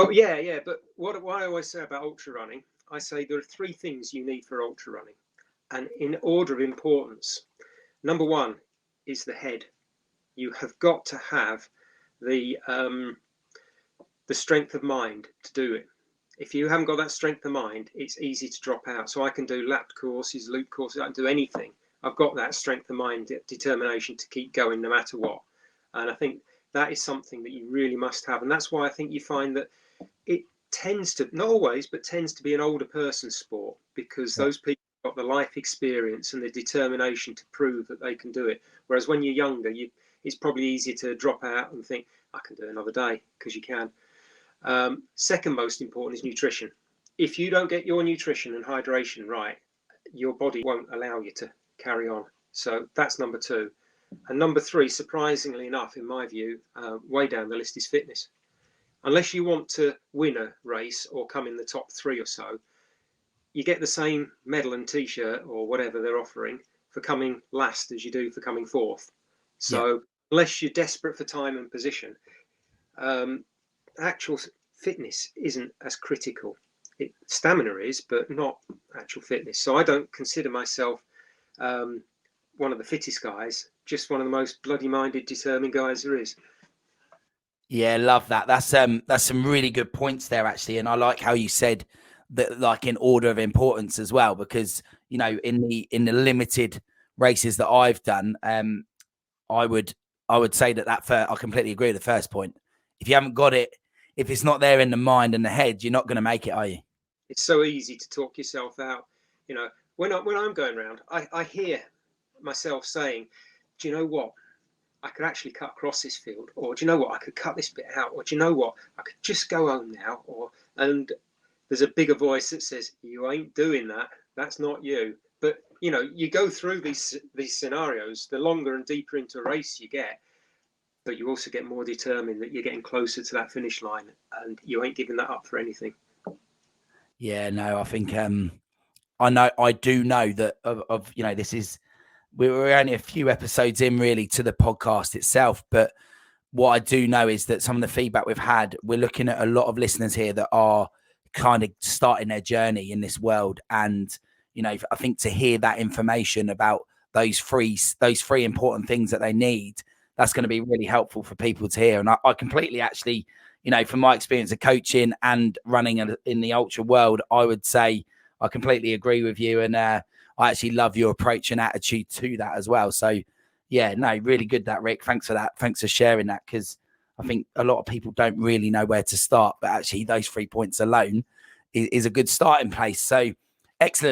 Oh, yeah. But what I always say about ultra running, I say there are 3 things you need for ultra running. And in order of importance, number 1 is the head. You have got to have the strength of mind to do it. If you haven't got that strength of mind, it's easy to drop out. So I can do lap courses, loop courses, I can do anything. I've got that strength of mind, determination to keep going no matter what. And I think that is something that you really must have. And that's why I think you find that it tends to, not always, but tends to be an older person's sport, because those people have got the life experience and the determination to prove that they can do it. Whereas when you're younger, it's probably easier to drop out and think, I can do it another day, because you can. Second most important is nutrition. If you don't get your nutrition and hydration right, your body won't allow you to carry on. So that's number 2. And number 3, surprisingly enough, in my view, way down the list is fitness. Unless you want to win a race or come in the top 3 or so, you get the same medal and t-shirt or whatever they're offering for coming last as you do for coming 4th. So unless you're desperate for time and position, actual fitness isn't as critical. Stamina is, but not actual fitness. So I don't consider myself one of the fittest guys, just one of the most bloody minded, determined guys there is. Yeah, love that. That's some really good points there, actually. And I like how you said that, like, in order of importance as well, because, you know, in the limited races that I've done, I would say that I completely agree with the first point. If you haven't got it, if it's not there in the mind and the head, you're not going to make it, are you? It's so easy to talk yourself out. You know, when I'm going around, I hear myself saying, do you know what? I could actually cut across this field, or do you know what? I could cut this bit out, or do you know what? I could just go home now. And there's a bigger voice that says, you ain't doing that. That's not you. But, you know, you go through these scenarios, the longer and deeper into a race you get, but you also get more determined that you're getting closer to that finish line, and you ain't giving that up for anything. Yeah, no, I think I do know that of you know, we're only a few episodes in really to the podcast itself, but what I do know is that some of the feedback we've had, we're looking at a lot of listeners here that are kind of starting their journey in this world. And, you know, I think to hear that information about those three important things that they need, that's going to be really helpful for people to hear. And I completely actually, you know, from my experience of coaching and running in the ultra world, I would say I completely agree with you. And I actually love your approach and attitude to that as well. So, yeah, no, really good that, Rick. Thanks for that. Thanks for sharing that, because I think a lot of people don't really know where to start, but actually those 3 points alone is a good starting place. So excellent.